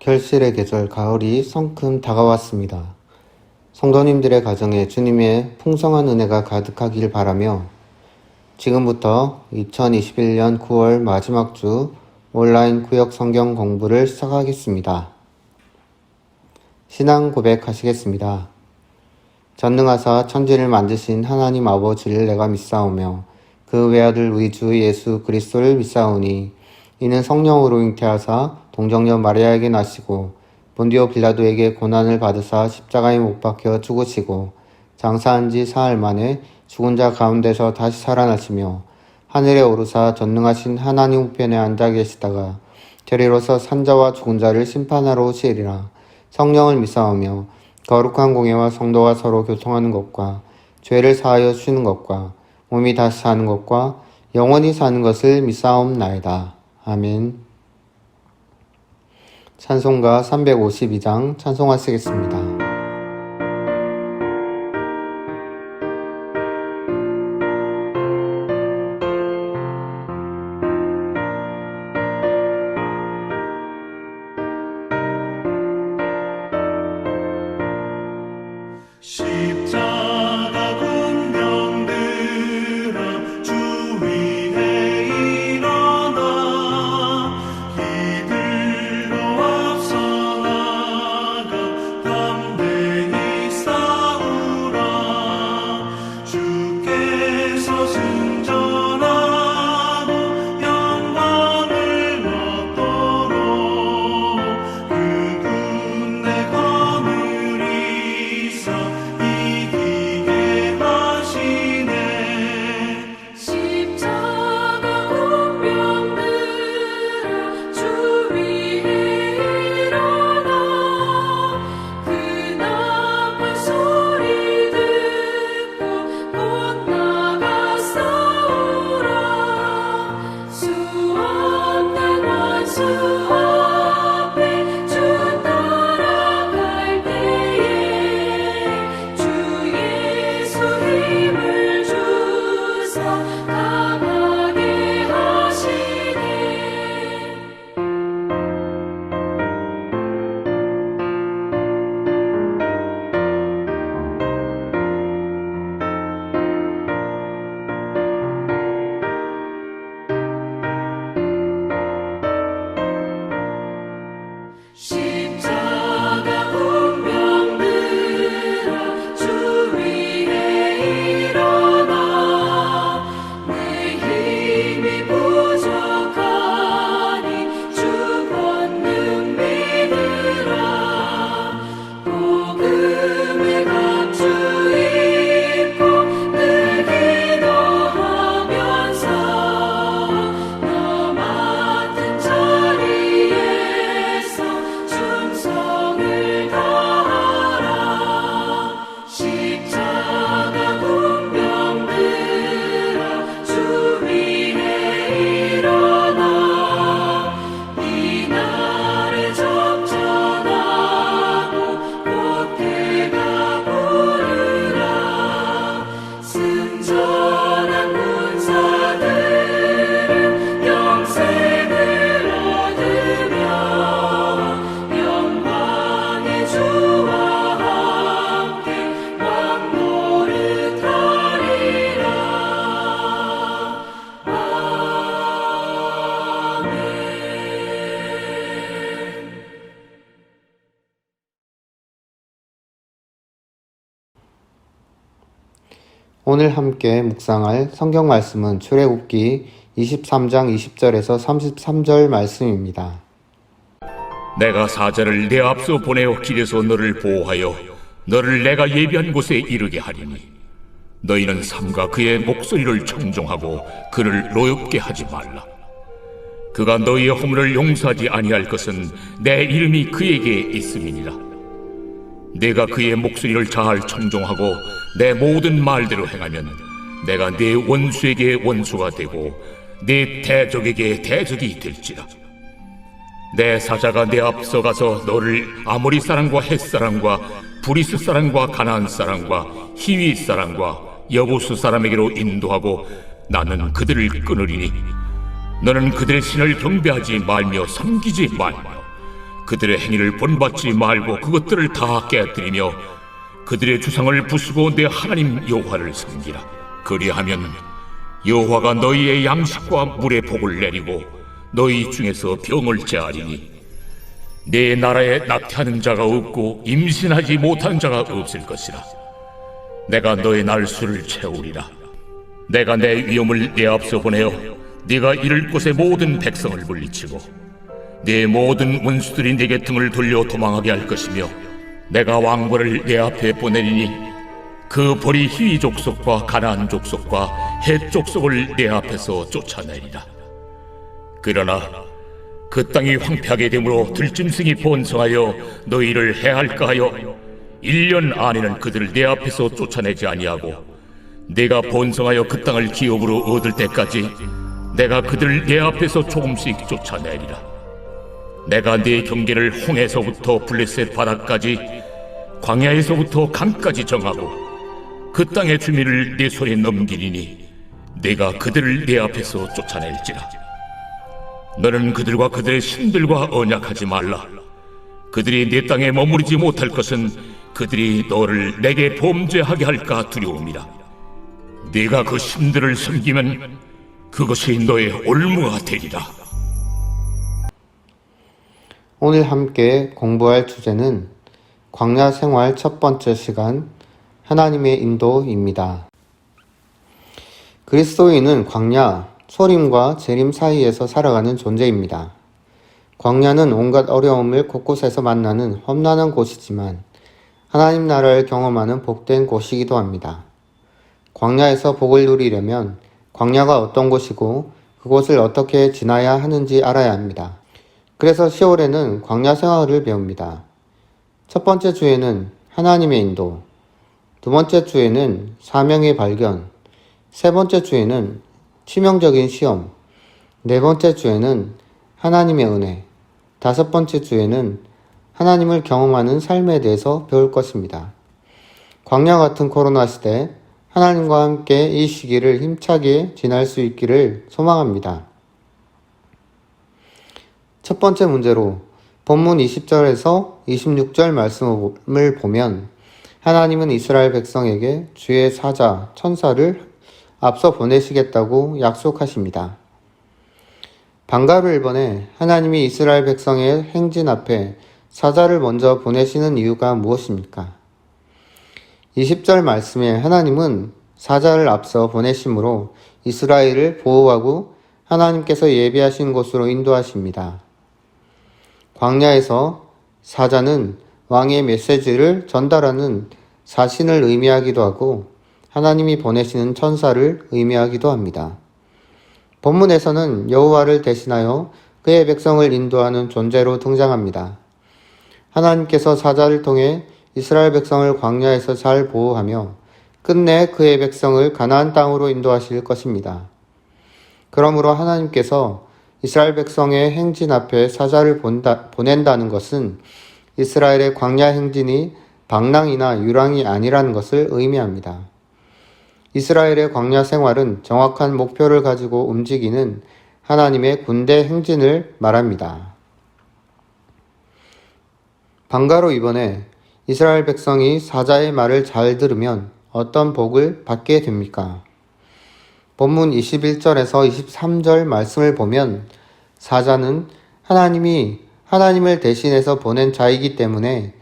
결실의 계절 가을이 성큼 다가왔습니다. 성도님들의 가정에 주님의 풍성한 은혜가 가득하길 바라며 지금부터 2021년 9월 마지막 주 온라인 구역 성경 공부를 시작하겠습니다. 신앙 고백하시겠습니다. 전능하사 천지를 만드신 하나님 아버지를 내가 믿사오며 그 외아들 우리 주 예수 그리스도를 믿사오니 이는 성령으로 잉태하사 동정녀 마리아에게 나시고 본디오 빌라도에게 고난을 받으사 십자가에 못 박혀 죽으시고 장사한 지 사흘 만에 죽은 자 가운데서 다시 살아나시며 하늘에 오르사 전능하신 하나님 우편에 앉아 계시다가 저리로서 산자와 죽은 자를 심판하러 오시리라. 성령을 믿사오며 거룩한 공예와 성도가 서로 교통하는 것과 죄를 사하여 주시는 것과 몸이 다시 사는 것과 영원히 사는 것을 믿사옵나이다. 아멘. 찬송가 352장 찬송하시겠습니다. 십자가 군병들아 주 위에 일어나 이들로 앞서 나가 담대히 싸우라. 주께서 승전하고 영광을 얻도록 그 군대 거느리사 이기게 하시네. 십자가 군병들아 주 위에 일어나 그 나팔 소리 듣고 곧 나가 싸우라. 수없는 원수 앞에 주 따라갈 때에 주 예수 힘을 주사 강하게 하시네. 십자가 군병들아 주 위에 일어나 내 힘이 부족하니 주 권능 믿으라. 복음의 갑주 입고 늘 기도하면서 너 맡은 자리에서 충성을 다하라. 십자가 군병들아 주 위에 일어나 이날에 접전하고 꽃해가 부르라. 승전한 군사들은 영생을 얻으며 영광의 주와 함께 왕노릇하리라. 아멘. 오늘 함께 묵상할 성경 말씀은 출애굽기 23장 20절에서 33절 말씀입니다. 내가 사자를 내 앞서 보내어 길에서 너를 보호하여 너를 내가 예비한 곳에 이르게 하리니 너희는 삼가 그의 목소리를 청종하고 그를 노엽게 하지 말라. 그가 너희의 허물을 용서하지 아니할 것은 내 이름이 그에게 있음이니라. 내가 그의 목소리를 잘 청종하고 내 모든 말대로 행하면 내가 네 원수에게 원수가 되고 네 대적에게 대적이 될지라. 내 사자가 내 앞서 가서 너를 아모리 사람과 헷 사람과 브리스 사람과 가나안 사람과 히위 사람과 여부수 사람에게로 인도하고 나는 그들을 끊으리니 너는 그들의 신을 경배하지 말며 섬기지 말며 그들의 행위를 본받지 말고 그것들을 다 깨뜨리며 그들의 주상을 부수고 내 하나님 여호와를 섬기라. 그리하면 여호와가 너희의 양식과 물의 복을 내리고 너희 중에서 병을 제하리니 내 나라에 낙태하는 자가 없고 임신하지 못한 자가 없을 것이라. 내가 너의 날수를 채우리라. 내가 내 위엄을 네 앞서 보내어 네가 이를 곳의 모든 백성을 물리치고 네 모든 원수들이 네게 등을 돌려 도망하게 할 것이며 내가 왕벌을 네 앞에 보내리니 그 벌이 히위 족속과 가나안 족속과 헷 족속을 네 앞에서 쫓아내리라. 그러나 그 땅이 황폐하게 되므로 들짐승이 번성하여 너희를 해할까 하여 1년 안에는 그들을 네 앞에서 쫓아내지 아니하고 내가 번성하여 그 땅을 기업으로 얻을 때까지 내가 그들을 네 앞에서 조금씩 쫓아내리라. 내가 네 경계를 홍해서부터 블레셋 바다까지 광야에서부터 강까지 정하고 그 땅의 주민을 네 손에 넘기리니 내가 그들을 네 앞에서 쫓아낼지라. 너는 그들과 그들의 신들과 언약하지 말라. 그들이 네 땅에 머무르지 못할 것은 그들이 너를 내게 범죄하게 할까 두려움이라. 네가 그 신들을 섬기면 그것이 너의 올무가 되리라. 오늘 함께 공부할 주제는 광야 생활 첫 번째 시간, 하나님의 인도입니다. 그리스도인은 광야, 소림과 재림 사이에서 살아가는 존재입니다. 광야는 온갖 어려움을 곳곳에서 만나는 험난한 곳이지만 하나님 나라를 경험하는 복된 곳이기도 합니다. 광야에서 복을 누리려면 광야가 어떤 곳이고 그곳을 어떻게 지나야 하는지 알아야 합니다. 그래서 10월에는 광야 생활을 배웁니다. 첫 번째 주에는 하나님의 인도, 두 번째 주에는 사명의 발견, 세 번째 주에는 치명적인 시험, 네 번째 주에는 하나님의 은혜, 다섯 번째 주에는 하나님을 경험하는 삶에 대해서 배울 것입니다. 광야 같은 코로나 시대, 하나님과 함께 이 시기를 힘차게 지날 수 있기를 소망합니다. 첫 번째 문제로 본문 20절에서 26절 말씀을 보면 하나님은 이스라엘 백성에게 주의 사자, 천사를 앞서 보내시겠다고 약속하십니다. 방가루 1번에 하나님이 이스라엘 백성의 행진 앞에 사자를 먼저 보내시는 이유가 무엇입니까? 20절 말씀에 하나님은 사자를 앞서 보내심으로 이스라엘을 보호하고 하나님께서 예비하신 곳으로 인도하십니다. 광야에서 사자는 왕의 메시지를 전달하는 사신을 의미하기도 하고 하나님이 보내시는 천사를 의미하기도 합니다. 본문에서는 여호와를 대신하여 그의 백성을 인도하는 존재로 등장합니다. 하나님께서 사자를 통해 이스라엘 백성을 광야에서 잘 보호하며 끝내 그의 백성을 가나안 땅으로 인도하실 것입니다. 그러므로 하나님께서 이스라엘 백성의 행진 앞에 사자를 보낸다는 것은 이스라엘의 광야 행진이 방랑이나 유랑이 아니라는 것을 의미합니다. 이스라엘의 광야 생활은 정확한 목표를 가지고 움직이는 하나님의 군대 행진을 말합니다. 방가로 이번에 이스라엘 백성이 사자의 말을 잘 들으면 어떤 복을 받게 됩니까? 본문 21절에서 23절 말씀을 보면 사자는 하나님이 하나님을 대신해서 보낸 자이기 때문에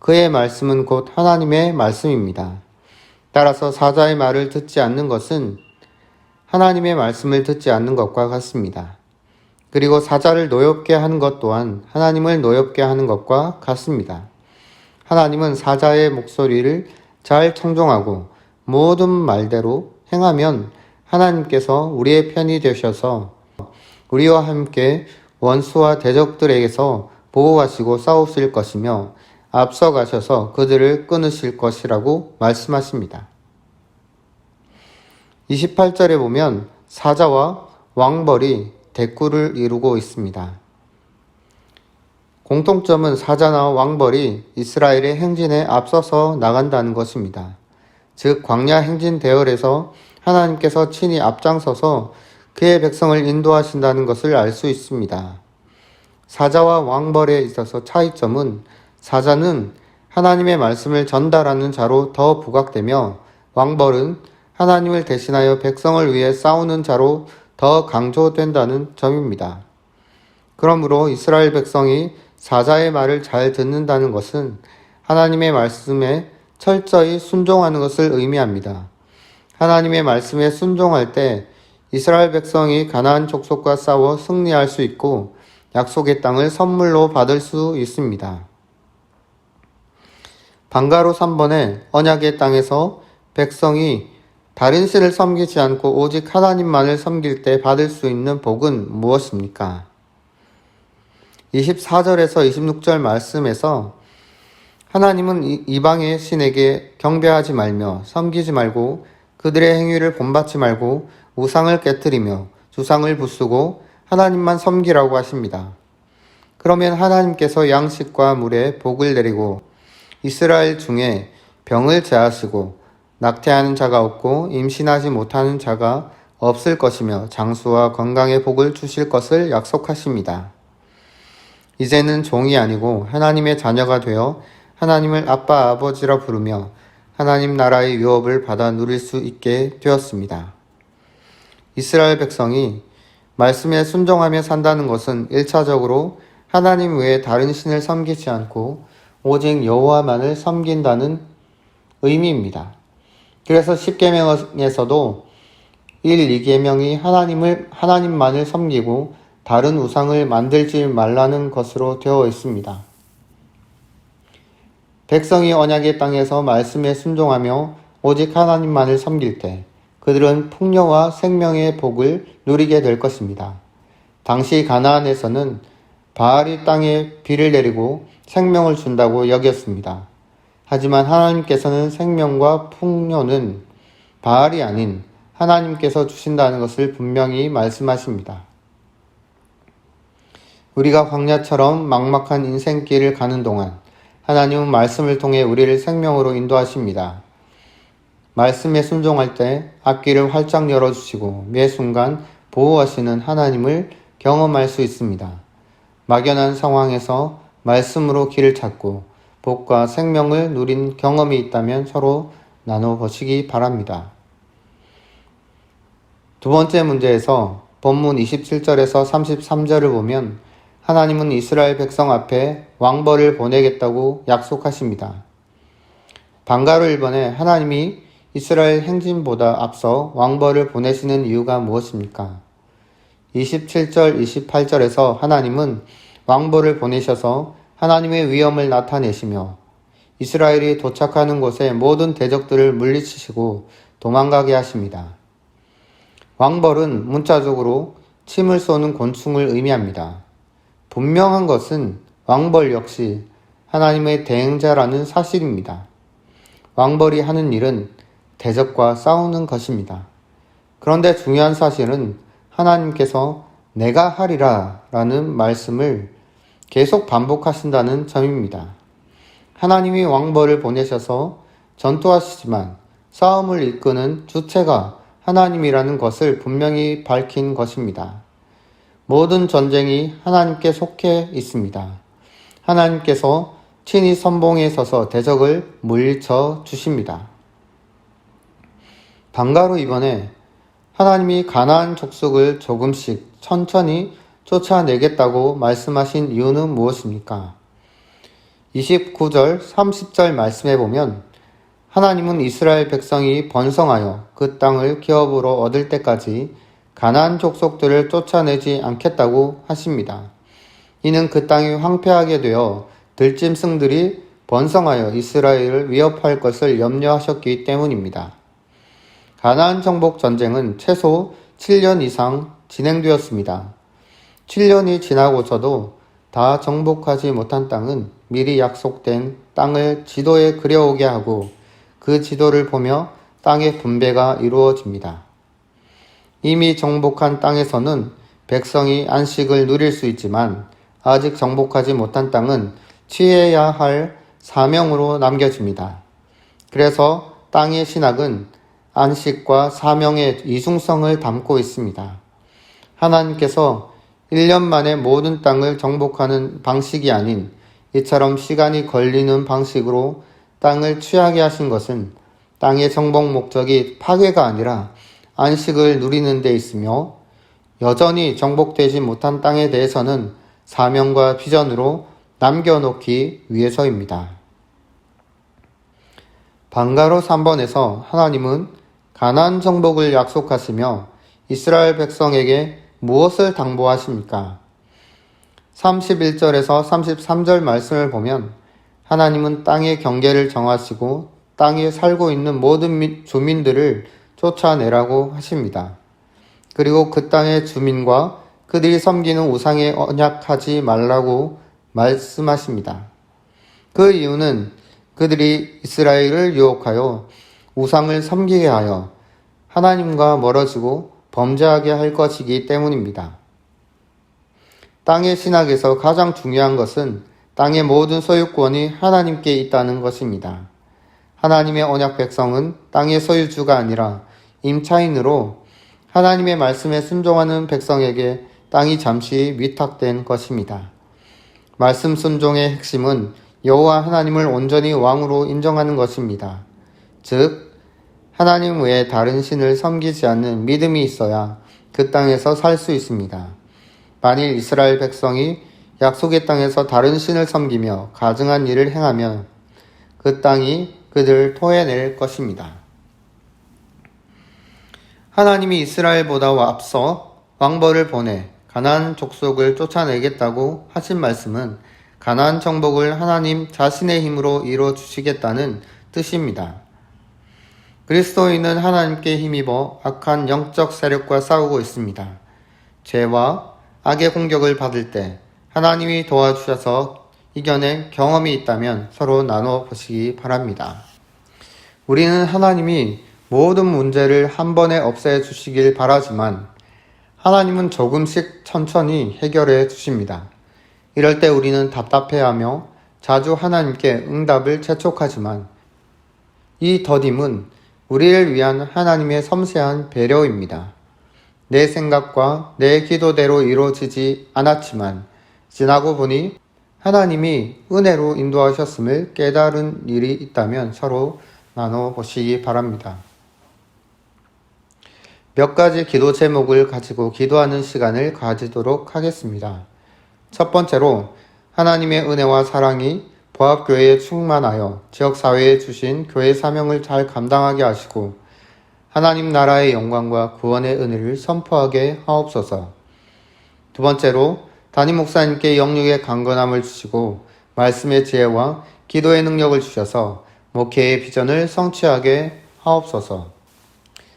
그의 말씀은 곧 하나님의 말씀입니다. 따라서 사자의 말을 듣지 않는 것은 하나님의 말씀을 듣지 않는 것과 같습니다. 그리고 사자를 노엽게 하는 것 또한 하나님을 노엽게 하는 것과 같습니다. 하나님은 사자의 목소리를 잘 청종하고 모든 말대로 행하면 하나님께서 우리의 편이 되셔서 우리와 함께 원수와 대적들에게서 보호하시고 싸우실 것이며 앞서가셔서 그들을 끊으실 것이라고 말씀하십니다. 28절에 보면 사자와 왕벌이 대꾸를 이루고 있습니다. 공통점은 사자나 왕벌이 이스라엘의 행진에 앞서서 나간다는 것입니다. 즉 광야 행진 대열에서 하나님께서 친히 앞장서서 그의 백성을 인도하신다는 것을 알 수 있습니다. 사자와 왕벌에 있어서 차이점은 사자는 하나님의 말씀을 전달하는 자로 더 부각되며 왕벌은 하나님을 대신하여 백성을 위해 싸우는 자로 더 강조된다는 점입니다. 그러므로 이스라엘 백성이 사자의 말을 잘 듣는다는 것은 하나님의 말씀에 철저히 순종하는 것을 의미합니다. 하나님의 말씀에 순종할 때 이스라엘 백성이 가나안 족속과 싸워 승리할 수 있고 약속의 땅을 선물로 받을 수 있습니다. 방가로 3번에 언약의 땅에서 백성이 다른 신을 섬기지 않고 오직 하나님만을 섬길 때 받을 수 있는 복은 무엇입니까? 24절에서 26절 말씀에서 하나님은 이방의 신에게 경배하지 말며 섬기지 말고 그들의 행위를 본받지 말고 우상을 깨뜨리며 주상을 부수고 하나님만 섬기라고 하십니다. 그러면 하나님께서 양식과 물에 복을 내리고 이스라엘 중에 병을 제하시고 낙태하는 자가 없고 임신하지 못하는 자가 없을 것이며 장수와 건강의 복을 주실 것을 약속하십니다. 이제는 종이 아니고 하나님의 자녀가 되어 하나님을 아빠 아버지라 부르며 하나님 나라의 유업을 받아 누릴 수 있게 되었습니다. 이스라엘 백성이 말씀에 순종하며 산다는 것은 1차적으로 하나님 외에 다른 신을 섬기지 않고 오직 여호와만을 섬긴다는 의미입니다. 그래서 10계명에서도 1, 2계명이 하나님만을 섬기고 다른 우상을 만들지 말라는 것으로 되어 있습니다. 백성이 언약의 땅에서 말씀에 순종하며 오직 하나님만을 섬길 때 그들은 풍요와 생명의 복을 누리게 될 것입니다. 당시 가나안에서는 바알이 땅에 비를 내리고 생명을 준다고 여겼습니다. 하지만 하나님께서는 생명과 풍요는 바알이 아닌 하나님께서 주신다는 것을 분명히 말씀하십니다. 우리가 광야처럼 막막한 인생길을 가는 동안 하나님은 말씀을 통해 우리를 생명으로 인도하십니다. 말씀에 순종할 때 앞길을 활짝 열어주시고 매 순간 보호하시는 하나님을 경험할 수 있습니다. 막연한 상황에서 말씀으로 길을 찾고 복과 생명을 누린 경험이 있다면 서로 나눠보시기 바랍니다. 두 번째 문제에서 본문 27절에서 33절을 보면 하나님은 이스라엘 백성 앞에 왕벌을 보내겠다고 약속하십니다. 방가로 1번에 하나님이 이스라엘 행진보다 앞서 왕벌을 보내시는 이유가 무엇입니까? 27절, 28절에서 하나님은 왕벌을 보내셔서 하나님의 위엄을 나타내시며 이스라엘이 도착하는 곳에 모든 대적들을 물리치시고 도망가게 하십니다. 왕벌은 문자적으로 침을 쏘는 곤충을 의미합니다. 분명한 것은 왕벌 역시 하나님의 대행자라는 사실입니다. 왕벌이 하는 일은 대적과 싸우는 것입니다. 그런데 중요한 사실은 하나님께서 내가 하리라 라는 말씀을 계속 반복하신다는 점입니다. 하나님이 왕벌을 보내셔서 전투하시지만 싸움을 이끄는 주체가 하나님이라는 것을 분명히 밝힌 것입니다. 모든 전쟁이 하나님께 속해 있습니다. 하나님께서 친히 선봉에 서서 대적을 물리쳐 주십니다. 방가로 2번에 하나님이 가나안 족속을 조금씩 천천히 쫓아내겠다고 말씀하신 이유는 무엇입니까? 29절, 30절 말씀해 보면 하나님은 이스라엘 백성이 번성하여 그 땅을 기업으로 얻을 때까지 가나안 족속들을 쫓아내지 않겠다고 하십니다. 이는 그 땅이 황폐하게 되어 들짐승들이 번성하여 이스라엘을 위협할 것을 염려하셨기 때문입니다. 가나안 정복 전쟁은 최소 7년 이상 진행되었습니다. 7년이 지나고서도 다 정복하지 못한 땅은 미리 약속된 땅을 지도에 그려오게 하고 그 지도를 보며 땅의 분배가 이루어집니다. 이미 정복한 땅에서는 백성이 안식을 누릴 수 있지만 아직 정복하지 못한 땅은 취해야 할 사명으로 남겨집니다. 그래서 땅의 신학은 안식과 사명의 이중성을 담고 있습니다. 하나님께서 1년 만에 모든 땅을 정복하는 방식이 아닌 이처럼 시간이 걸리는 방식으로 땅을 취하게 하신 것은 땅의 정복 목적이 파괴가 아니라 안식을 누리는 데 있으며 여전히 정복되지 못한 땅에 대해서는 사명과 비전으로 남겨놓기 위해서입니다. 방가로 3번에서 하나님은 가나안 정복을 약속하시며 이스라엘 백성에게 무엇을 당부하십니까? 31절에서 33절 말씀을 보면 하나님은 땅의 경계를 정하시고 땅에 살고 있는 모든 주민들을 쫓아내라고 하십니다. 그리고 그 땅의 주민과 그들이 섬기는 우상에 언약하지 말라고 말씀하십니다. 그 이유는 그들이 이스라엘을 유혹하여 우상을 섬기게 하여 하나님과 멀어지고 범죄하게 할 것이기 때문입니다. 땅의 신학에서 가장 중요한 것은 땅의 모든 소유권이 하나님께 있다는 것입니다. 하나님의 언약 백성은 땅의 소유주가 아니라 임차인으로 하나님의 말씀에 순종하는 백성에게 땅이 잠시 위탁된 것입니다. 말씀 순종의 핵심은 여호와 하나님을 온전히 왕으로 인정하는 것입니다. 즉 하나님 외에 다른 신을 섬기지 않는 믿음이 있어야 그 땅에서 살 수 있습니다. 만일 이스라엘 백성이 약속의 땅에서 다른 신을 섬기며 가증한 일을 행하면 그 땅이 그들을 토해낼 것입니다. 하나님이 이스라엘보다 앞서 왕벌을 보내 가나안 족속을 쫓아내겠다고 하신 말씀은 가나안 정복을 하나님 자신의 힘으로 이루어 주시겠다는 뜻입니다. 그리스도인은 하나님께 힘입어 악한 영적 세력과 싸우고 있습니다. 죄와 악의 공격을 받을 때 하나님이 도와주셔서 이겨낸 경험이 있다면 서로 나눠 보시기 바랍니다. 우리는 하나님이 모든 문제를 한 번에 없애 주시길 바라지만 하나님은 조금씩 천천히 해결해 주십니다. 이럴 때 우리는 답답해하며 자주 하나님께 응답을 재촉하지만 이 더딤은 우리를 위한 하나님의 섬세한 배려입니다. 내 생각과 내 기도대로 이루어지지 않았지만 지나고 보니 하나님이 은혜로 인도하셨음을 깨달은 일이 있다면 서로 나눠보시기 바랍니다. 몇 가지 기도 제목을 가지고 기도하는 시간을 가지도록 하겠습니다. 첫 번째로 하나님의 은혜와 사랑이 보합교회에 충만하여 지역사회에 주신 교회 사명을 잘 감당하게 하시고 하나님 나라의 영광과 구원의 은혜를 선포하게 하옵소서. 두 번째로 담임 목사님께 영육의 강건함을 주시고 말씀의 지혜와 기도의 능력을 주셔서 목회의 비전을 성취하게 하옵소서.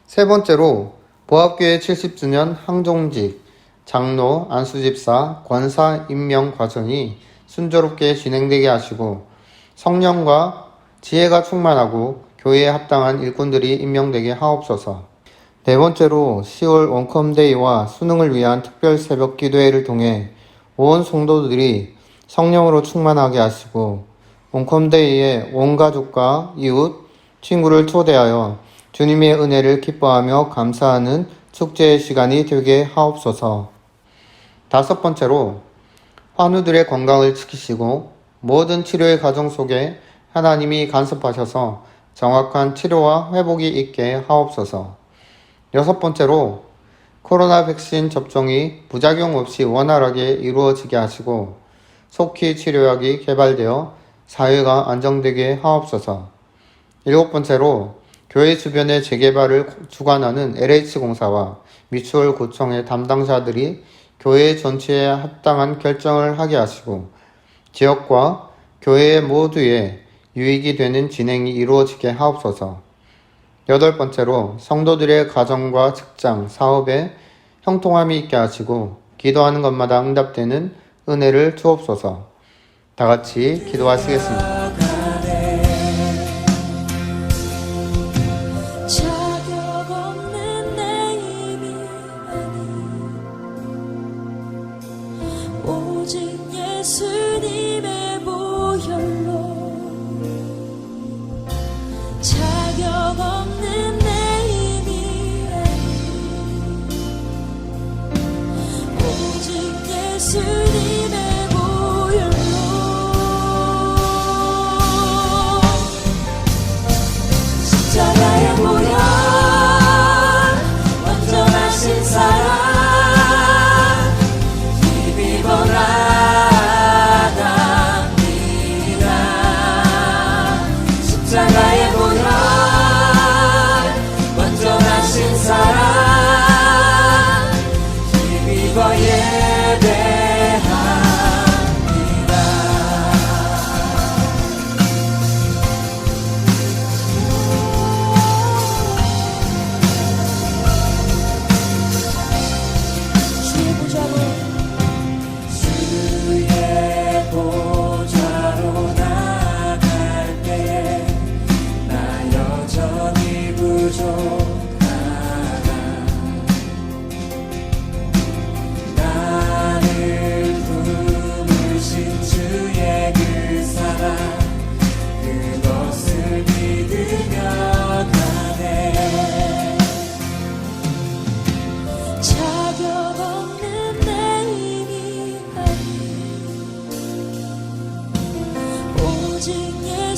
세 번째로 보합교회 70주년 항종직, 장로, 안수집사, 권사 임명 과정이 순조롭게 진행되게 하시고 성령과 지혜가 충만하고 교회에 합당한 일꾼들이 임명되게 하옵소서. 네 번째로 10월 원컴데이와 수능을 위한 특별 새벽 기도회를 통해 온 성도들이 성령으로 충만하게 하시고 원컴데이에 온 가족과 이웃, 친구를 초대하여 주님의 은혜를 기뻐하며 감사하는 축제의 시간이 되게 하옵소서. 다섯 번째로 환우들의 건강을 지키시고 모든 치료의 과정 속에 하나님이 간섭하셔서 정확한 치료와 회복이 있게 하옵소서. 여섯 번째로 코로나 백신 접종이 부작용 없이 원활하게 이루어지게 하시고 속히 치료약이 개발되어 사회가 안정되게 하옵소서. 일곱 번째로 교회 주변의 재개발을 주관하는 LH공사와 미추홀구청의 담당자들이 교회 전체에 합당한 결정을 하게 하시고 지역과 교회 모두에 유익이 되는 진행이 이루어지게 하옵소서. 여덟 번째로 성도들의 가정과 직장, 사업에 형통함이 있게 하시고 기도하는 것마다 응답되는 은혜를 주옵소서. 다 같이 기도하시겠습니다. 자격 없는 내 힘이 아닌 오직 예수님의 보혈로 자격 없는 내 힘이 아닌 오직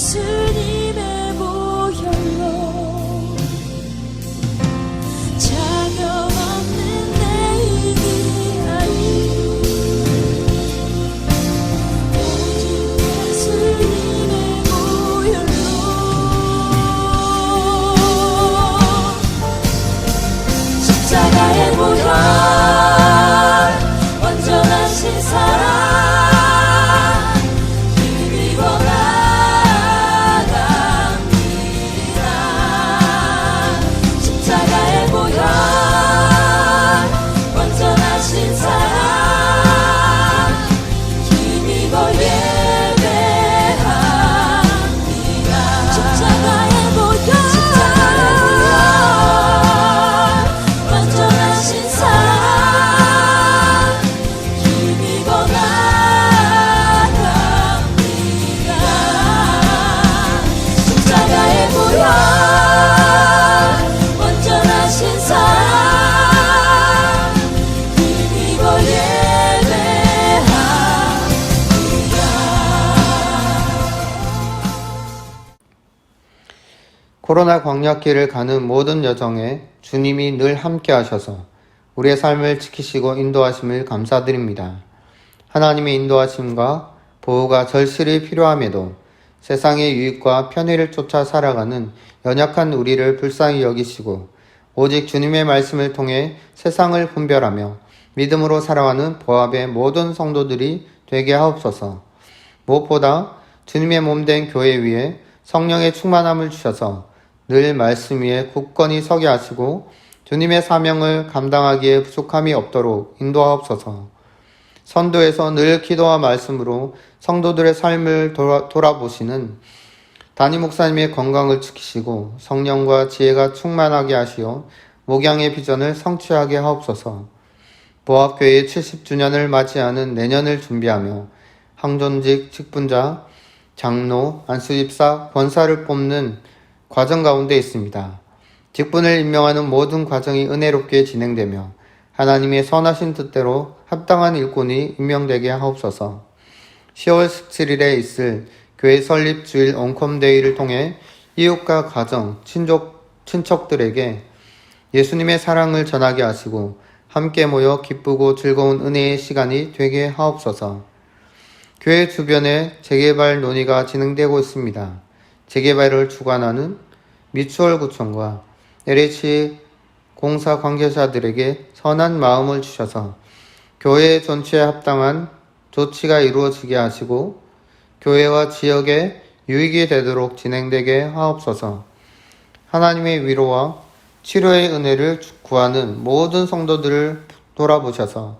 예수님의 보혈로 자격 없는 내 이기하리 오직 예수님의 보혈로 십자가의 보혈 완전하신 사랑 힘입어 나갑니다. 십자가의 보혈 완전하신 사랑 힘입어 예배합니다. 십자가의 보혈 완전하신 사랑 힘입어 나갑니다. 십자가의 보혈 완전하신 사랑 힘입어 예배합니다. 코로나 광약기를 가는 모든 여정에 주님이 늘 함께 하셔서 우리의 삶을 지키시고 인도하심을 감사드립니다. 하나님의 인도하심과 보호가 절실히 필요함에도 세상의 유익과 편의를 쫓아 살아가는 연약한 우리를 불쌍히 여기시고 오직 주님의 말씀을 통해 세상을 분별하며 믿음으로 살아가는 보합의 모든 성도들이 되게 하옵소서. 무엇보다 주님의 몸된 교회 위에 성령의 충만함을 주셔서 늘 말씀 위에 굳건히 서게 하시고 주님의 사명을 감당하기에 부족함이 없도록 인도하옵소서. 선도에서 늘 기도와 말씀으로 성도들의 삶을 돌아보시는 담임 목사님의 건강을 지키시고 성령과 지혜가 충만하게 하시어 목양의 비전을 성취하게 하옵소서. 보합교회의 70주년을 맞이하는 내년을 준비하며 항존직 직분자, 장로, 안수집사, 권사를 뽑는 과정 가운데 있습니다. 직분을 임명하는 모든 과정이 은혜롭게 진행되며 하나님의 선하신 뜻대로 합당한 일꾼이 임명되게 하옵소서. 10월 17일에 있을 교회 설립 주일 온컴데이를 통해 이웃과 가정, 친척들에게 예수님의 사랑을 전하게 하시고 함께 모여 기쁘고 즐거운 은혜의 시간이 되게 하옵소서. 교회 주변에 재개발 논의가 진행되고 있습니다. 재개발을 주관하는 미추홀구청과 LH 공사 관계자들에게 선한 마음을 주셔서 교회 전체에 합당한 조치가 이루어지게 하시고 교회와 지역에 유익이 되도록 진행되게 하옵소서. 하나님의 위로와 치료의 은혜를 구하는 모든 성도들을 돌아보셔서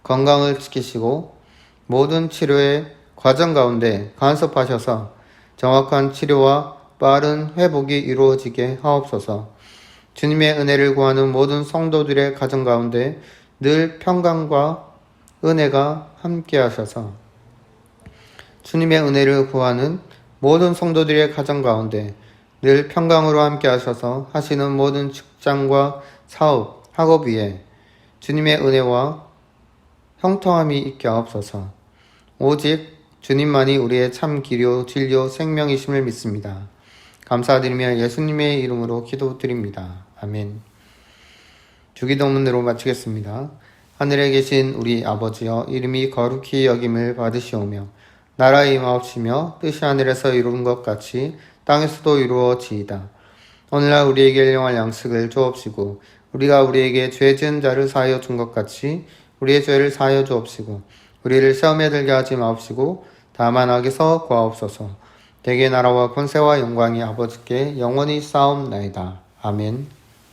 건강을 지키시고 모든 치료의 과정 가운데 간섭하셔서 정확한 치료와 빠른 회복이 이루어지게 하옵소서. 주님의 은혜를 구하는 모든 성도들의 가정 가운데 늘 평강과 은혜가 함께 하셔서 주님의 은혜를 구하는 모든 성도들의 가정 가운데 늘 평강으로 함께 하셔서 하시는 모든 직장과 사업, 학업 위에 주님의 은혜와 형통함이 있게 하옵소서. 오직 주님만이 우리의 참 길이요 진리요 생명이심을 믿습니다. 감사드리며 예수님의 이름으로 기도드립니다. 아멘. 주기도문으로 마치겠습니다. 하늘에 계신 우리 아버지여, 이름이 거룩히 여김을 받으시오며 나라의 임하옵시며 뜻이 하늘에서 이루는 것 같이 땅에서도 이루어지이다. 오늘날 우리에게 일용할 양식을 주옵시고 우리가 우리에게 죄 지은 자를 사하여 준 것 같이 우리의 죄를 사하여 주옵시고 우리를 시험에 들게 하지 마옵시고 다만 악에서 구하옵소서. 대개 나라와 권세와 영광이 아버지께 영원히 쌓옵나이다. 아멘.